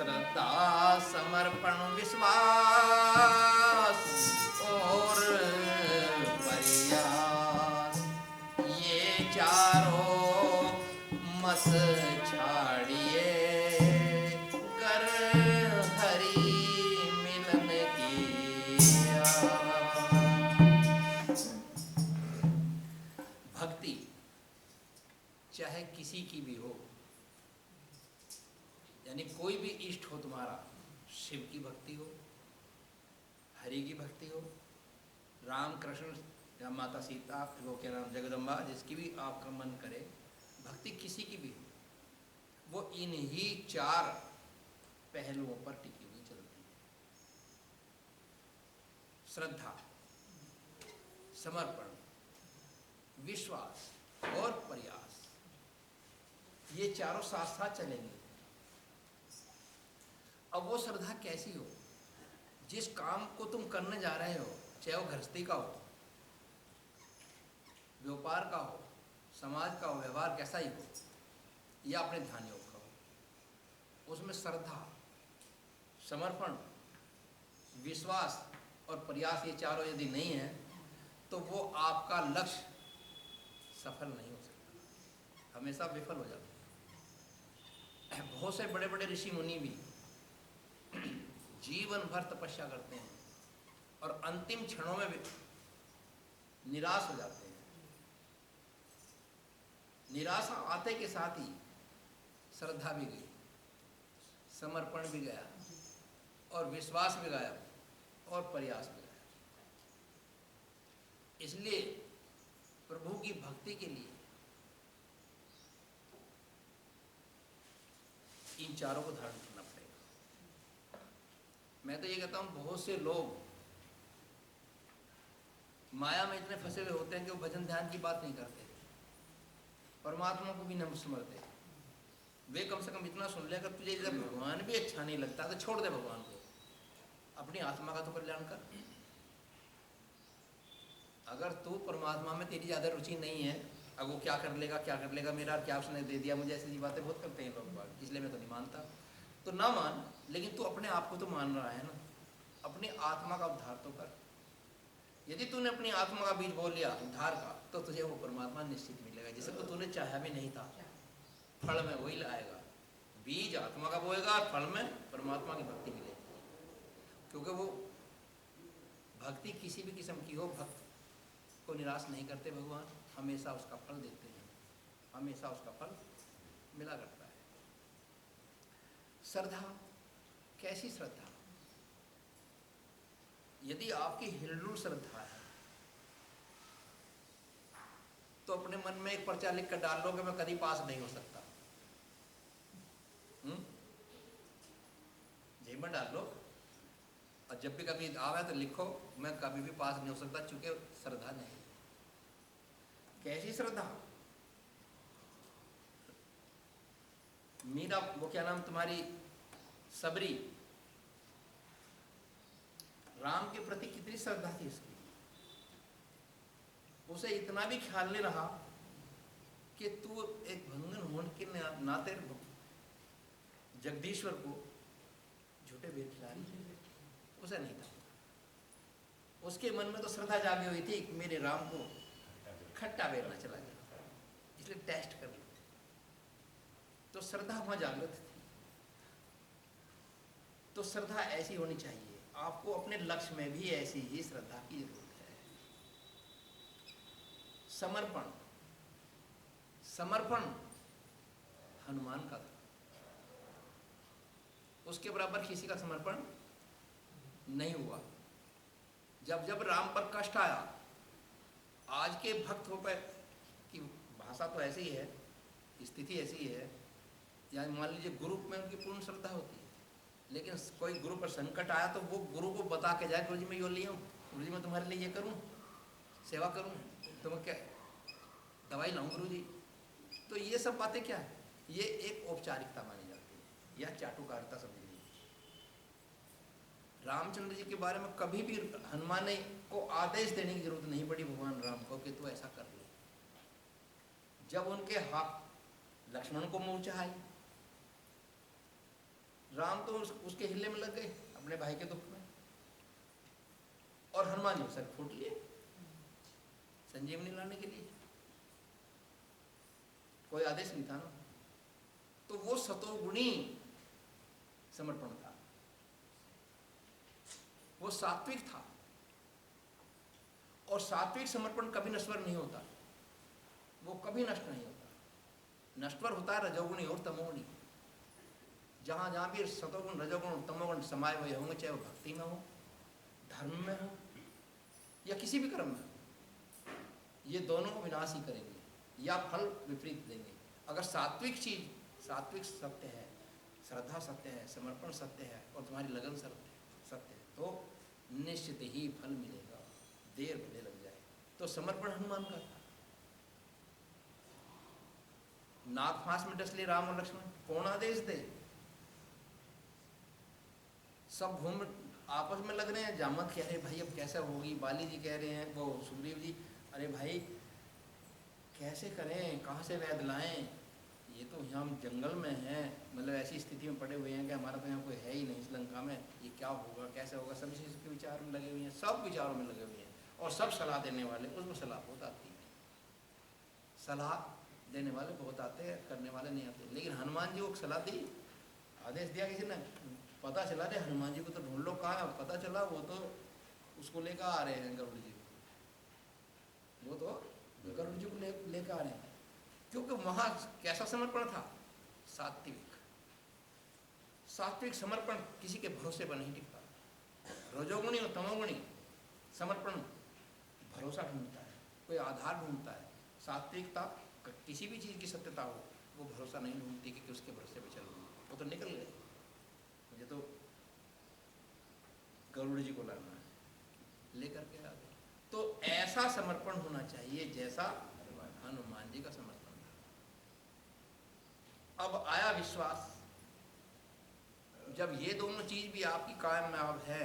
श्रद्धा समर्पण विश्वास और प्रयास, ये चारों मत छाड़िए, कर हरि मिलन की आस। भक्ति चाहे किसी की भी हो, यानी कोई भी इष्ट हो तुम्हारा, शिव की भक्ति हो, हरि की भक्ति हो, राम कृष्ण या माता सीता, वो क्या नाम जगदम्बा, जिसकी भी आपका मन करे, भक्ति किसी की भी हो, वो इन्हीं चार पहलुओं पर टिकी हुई चलती है। श्रद्धा, समर्पण, विश्वास और प्रयास, ये चारों साथ साथ चलेंगे। अब वो श्रद्धा कैसी हो? जिस काम को तुम करने जा रहे हो, चाहे वो गृहस्थी का हो, व्यापार का हो, समाज का हो, व्यवहार कैसा ही हो, या अपने ध्यान योग का हो, उसमें श्रद्धा, समर्पण, विश्वास और प्रयास, ये चारों यदि नहीं है तो वो आपका लक्ष्य सफल नहीं हो सकता, हमेशा विफल हो जाता है। बहुत से बड़े बड़े ऋषि मुनि भी जीवन भर तपस्या करते हैं और अंतिम क्षणों में भी निराश हो जाते हैं। निराशा आते के साथ ही श्रद्धा भी गई, समर्पण भी गया और विश्वास भी गया और प्रयास भी गया। इसलिए प्रभु की भक्ति के लिए इन चारों को धारण करना पड़ेगा। मैं तो ये कहता हूँ, बहुत से लोग माया में इतने फंसे हुए होते हैं कि वो भजन ध्यान की बात नहीं करते, परमात्मा को भी न स्मरते। वे कम से कम इतना सुन ले, अगर तुझे जब भगवान भी अच्छा नहीं लगता तो छोड़ दे भगवान को, अपनी आत्मा का तो कल्याण कर। अगर तू परमात्मा में तेरी ज़्यादा रुचि नहीं है, अब वो क्या कर लेगा, मेरा क्या उसने दे दिया मुझे, ऐसी बातें बहुत करते हैं लोग, इसलिए मैं तो नहीं मानता। तो ना मान, लेकिन तू अपने आप को तो मान रहा है ना, अपनी आत्मा का उद्धार तो कर। यदि तूने अपनी आत्मा का बीज बो लिया उद्धार का, तो तुझे वो परमात्मा निश्चित मिलेगा, जिसे तो तूने चाहा भी नहीं था। फल में वही लाएगा, बीज आत्मा का बोएगा और फल में परमात्मा की भक्ति मिलेगी। क्योंकि वो भक्ति किसी भी किस्म की हो, भक्त को निराश नहीं करते भगवान, हमेशा उसका फल देते हैं, हमेशा उसका फल मिला करता है। श्रद्धा, कैसी श्रद्धा? यदि आपकी हिलडुल श्रद्धा है तो अपने मन में एक पर्चा लिख कर डाल लो कि मैं कभी पास नहीं हो सकता। जेब में डाल लो, और जब भी कभी आवे तो लिखो, मैं कभी भी पास नहीं हो सकता, चूंकि श्रद्धा नहीं। कैसी श्रद्धा? मीरा, वो क्या नाम तुम्हारी, सबरी, राम के प्रति कितनी श्रद्धा थी उसकी। उसे इतना भी ख्याल नहीं रहा कि तू एक भंगन होने के नाते जगदीश्वर को झूठे बेर खिला रही है, उसे नहीं था। उसके मन में तो श्रद्धा जागी हुई थी, मेरे राम को खट्टा बेरना चला गया, इसलिए टेस्ट कर लो। तो श्रद्धा वहां जागृत थी। तो श्रद्धा ऐसी होनी चाहिए, आपको अपने लक्ष्य में भी ऐसी ही श्रद्धा की जरूरत है। समर्पण, समर्पण हनुमान का था, उसके बराबर किसी का समर्पण नहीं हुआ। जब जब राम पर कष्ट आया, आज के भक्तों पर की भाषा तो ऐसी है, स्थिति ऐसी है, या मान लीजिए गुरु में उनकी पूर्ण श्रद्धा होती है, लेकिन कोई गुरु पर संकट आया तो वो गुरु को बता के जाए, गुरु जी मैं यो लिया हूँ, गुरु जी मैं तुम्हारे लिए ये करूँ, सेवा करूँ, तो मैं क्या दवाई लाऊं गुरु जी। तो ये सब बातें क्या है? ये एक औपचारिकता मानी जाती है, या चाटुकारिता समझ लीजिए। रामचंद्र जी के बारे में कभी भी हनुमान ने को आदेश देने की जरूरत नहीं पड़ी भगवान राम को कि तू ऐसा कर ले। जब उनके हाथ लक्ष्मण को मूर्छा आई, राम तो उसके हिल्ले में लग गए अपने भाई के दुख में, और हनुमान जी सर फूट लिए संजीवनी लाने के लिए, कोई आदेश नहीं था ना। तो वो सतोगुणी समर्पण था, वो सात्विक था। और सात्विक समर्पण कभी नश्वर नहीं होता, वो कभी नष्ट नहीं होता। नश्वर होता है रजोगुणी और तमोगुणी। जहां जहां भी सतोगुण रजोगुण और तमोगुण समाये हुए होंगे, चाहे वो भक्ति में हो, धर्म में हो, या किसी भी कर्म में, ये दोनों को विनाश ही करेंगे या फल विपरीत देंगे। अगर सात्विक चीज, सात्विक सत्य है, श्रद्धा सत्य है, समर्पण सत्य है, और तुम्हारी लगन सत्य है, तो निश्चित ही फल मिलेगा, देर भले लग जाए। तो समर्पण हनुमान का था। नाग फांस में डस लिए राम और लक्ष्मण, कौन आदेश दे? सब घूम आपस में लग रहे हैं। जामवंत कह रहे भाई अब कैसे होगी, बाली जी कह रहे हैं, वो सुग्रीव जी, अरे भाई कैसे करें, कहाँ से वैद लाएं, ये तो हम जंगल में हैं, मतलब ऐसी स्थिति में पड़े हुए हैं कि हमारा तो यहाँ कोई है ही नहीं इस लंका में, ये क्या होगा कैसे होगा, सब इसी के विचार में लगे हुए हैं, सब विचारों में लगे हुए हैं। और सब सलाह देने वाले, उसमें सलाह बहुत आती है, सलाह देने वाले बहुत आते हैं, करने वाले नहीं आते। लेकिन हनुमान जी को सलाह दी, आदेश दिया किसी ने, पता चला रे हनुमान जी को तो ढूंढ लो, कहाँ है, पता चला वो तो उसको लेकर आ रहे हैं, गरुड़ जी को, वो तो गरुड़ जी को लेकर आ रहे हैं। क्योंकि वहां कैसा समर्पण था? सात्विक। सात्विक समर्पण किसी के भरोसे पर नहीं टिकता। रजोगुणी और तमोगुणी समर्पण भरोसा ढूंढता है, कोई आधार ढूंढता है। सात्विकता किसी भी चीज की सत्यता हो, वो भरोसा नहीं ढूंढती कि उसके भरोसे पर चलूंगी, वो तो निकल गए, मुझे तो गरुड़ जी को लाना है, लेकर के आ गए। तो ऐसा समर्पण होना चाहिए जैसा हनुमान जी का समर्पण। अब आया विश्वास। जब ये दोनों चीज भी आपकी कायम में अब है,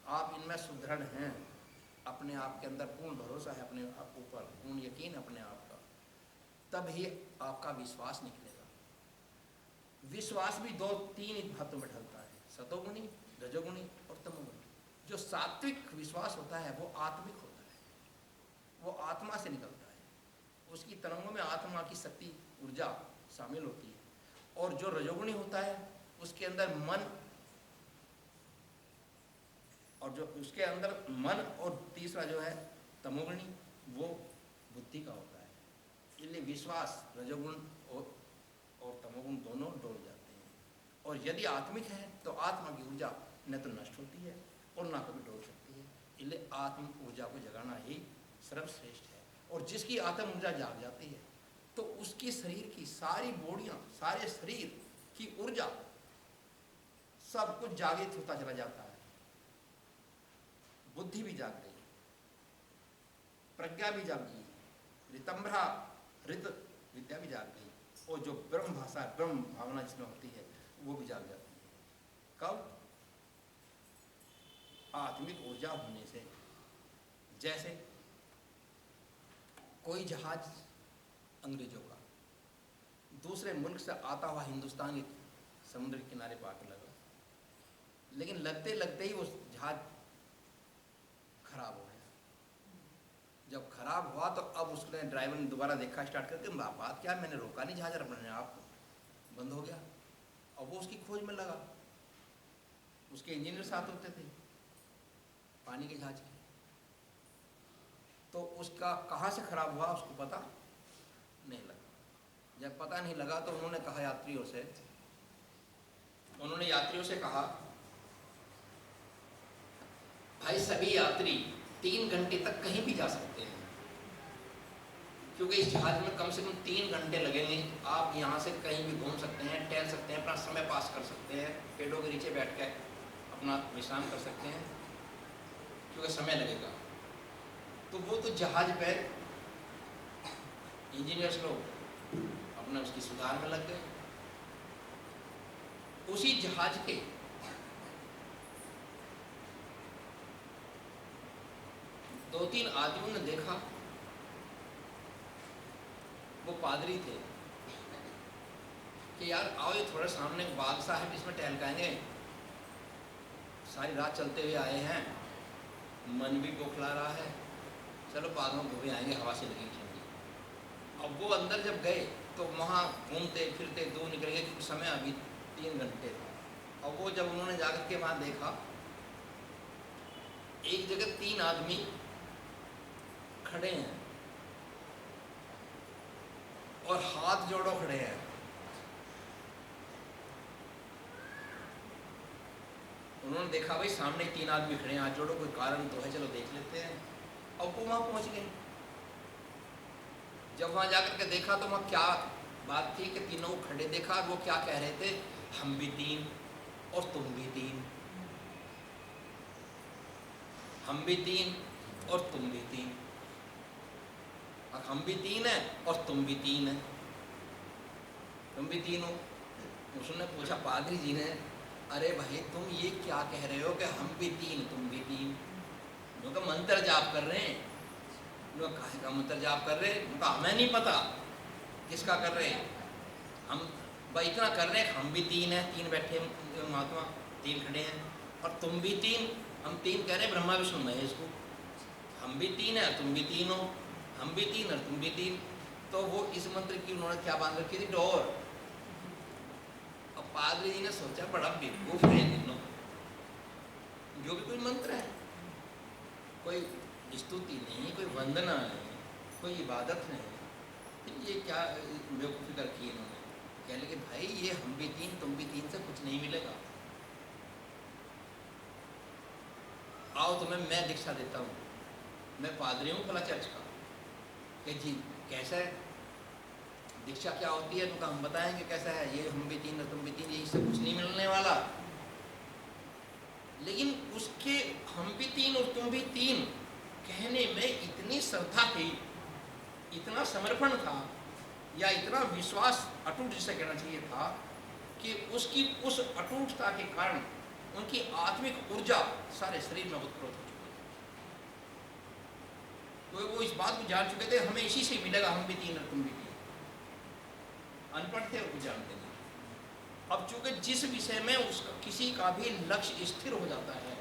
आप इनमें सुदृढ़ हैं, अपने आप के अंदर पूर्ण भरोसा है अपने आप ऊपर, पूर्ण यकीन अपने आप का, तब ही आपका विश्वास निकलेगा। विश्वास भी दो तीन बातों में ढलता है, सतोगुणी, रजोगुणी और तमोगुणी। जो सात्विक विश्वास होता है वो आत्मिक होता है, वो आत्मा से निकलता है, उसकी तरंगों में आत्मा की शक्ति ऊर्जा शामिल होती है। और जो रजोगुणी होता है उसके अंदर मन, और जो उसके अंदर मन, और तीसरा जो है तमोगुणी, वो बुद्धि का होता है। इसलिए विश्वास रजोगुण और तमोगुण दोनों डोल जाते हैं। और यदि आत्मिक है तो आत्मा की ऊर्जा न तो नष्ट होती है और ना कभी डोल सकती है। इसलिए आत्म ऊर्जा को जगाना ही सर्वश्रेष्ठ है। और जिसकी आत्म ऊर्जा जाग जाती है तो उसकी शरीर की सारी बॉडियां, सारे शरीर की ऊर्जा, सब कुछ जागृत होता चला जाता है। बुद्धि भी जाग गई, प्रज्ञा भी जाग गई, ऋतंभरा ऋत विद्या भी जाग गई, और जो ब्रह्म भाषा, ब्रह्म भावना जिसमें होती है वो भी जाग जाती है। कब? आत्मिक ऊर्जा होने से। जैसे कोई जहाज अंग्रेजों का दूसरे मुल्क से आता हुआ हिंदुस्तान के समुद्र के किनारे पर आकर लगा, लेकिन लगते लगते ही वो जहाज खराब हो गया। जब खराब हुआ तो अब उसने ड्राइवर ने दोबारा देखा, स्टार्ट करके, बात क्या, मैंने रोका नहीं जहाज, अपने आप बंद हो गया। अब वो उसकी खोज में लगा, उसके इंजीनियर साथ होते थे पानी के जहाज के, तो उसका कहाँ से खराब हुआ उसको पता नहीं लगा। जब पता नहीं लगा तो उन्होंने कहा यात्रियों से कहा, भाई सभी यात्री 3 घंटे तक कहीं भी जा सकते हैं, क्योंकि इस जहाज में कम से कम 3 घंटे लगेंगे। आप यहाँ से कहीं भी घूम सकते हैं, टहल सकते हैं, अपना समय पास कर सकते हैं, पेड़ों के नीचे बैठ कर अपना विश्राम कर सकते हैं, क्योंकि समय लगेगा। तो वो तो जहाज पे इंजीनियर्स लोग अपने उसकी सुधार में लग गए। उसी जहाज के 2-3 आदमियों ने देखा, वो पादरी थे, कि यार आओ ये थोड़ा सामने बाग सा है इसमें टहलकाएंगे, सारी रात चलते हुए आए हैं, मन भी बौखला रहा है, चलो बाग में घूमे आएंगे, हवा से लगेगी ठंडी। अब वो अंदर जब गए तो वहाँ घूमते फिरते दूर निकल गए क्योंकि समय अभी 3 घंटे था। और वो जब उन्होंने जाकर के वहाँ देखा, एक जगह 3 आदमी खड़े हैं और हाथ जोड़ो खड़े हैं। उन्होंने देखा भाई सामने 3 आदमी खड़े हैं, हाथ जोड़ो, कोई कारण तो है, चलो देख लेते हैं। और वो वहाँ पहुँच गए। जब वहाँ जाकर के देखा तो वहाँ क्या बात थी कि तीनों को खड़े देखा और वो क्या कह रहे थे, हम भी 3 और तुम भी 3, हम भी 3 और तुम भी 3, और हम भी 3 है और तुम भी 3 है, तुम भी 3 हो। उसने पूछा पादरी जी ने, अरे भाई तुम ये क्या कह रहे हो कि हम भी 3 तुम भी 3? उनका मंत्र जाप कर रहे हैं। उन्होंने काहे का मंत्र जाप कर रहे हैं? उनका हमें नहीं पता किसका कर रहे हैं, हम भाई इतना कर रहे हैं, हम भी 3 हैं, 3 बैठे महात्मा, 3 खड़े हैं, और तुम भी 3, हम 3 कह रहे हैं ब्रह्मा विष्णु महेश को, हम भी 3 है तुम भी 3 हो, हम भी 3 और तुम भी 3। तो वो इस मंत्र की उन्होंने क्या बांध रखी थी, डोर। अब पादरी जी ने सोचा बड़ा बेवकूफ है तीनों, जो भी कोई मंत्र है, कोई स्तुति नहीं, कोई वंदना नहीं, कोई इबादत नहीं, ये क्या बेवकूफ़ी कर की इन्होंने। कह लगे भाई ये हम भी 3 तुम भी 3 से कुछ नहीं मिलेगा, आओ तुम्हें मैं दीक्षा देता हूँ, मैं पादरी हूँ भला चर्च का। कि जी कैसा है दीक्षा, क्या होती है? तो हम बताएंगे कैसा है, ये हम भी 3 और तुम भी 3, ये इससे कुछ नहीं मिलने वाला। लेकिन उसके हम भी 3 और तुम भी 3 कहने में इतनी श्रद्धा थी, इतना समर्पण था, या इतना विश्वास अटूट जिसे कहना चाहिए था, कि उसकी उस अटूटता के कारण उनकी आत्मिक ऊर्जा सारे शरीर में उत्प्रोत हो चुकी थी। तो वो इस बात को जान चुके थे हमें इसी से मिलेगा, हम भी 3 और तुम भी 3। अनपढ़ थे और कुछ जानते नहीं। अब चूंकि जिस विषय में उसका किसी का भी लक्ष्य स्थिर हो जाता है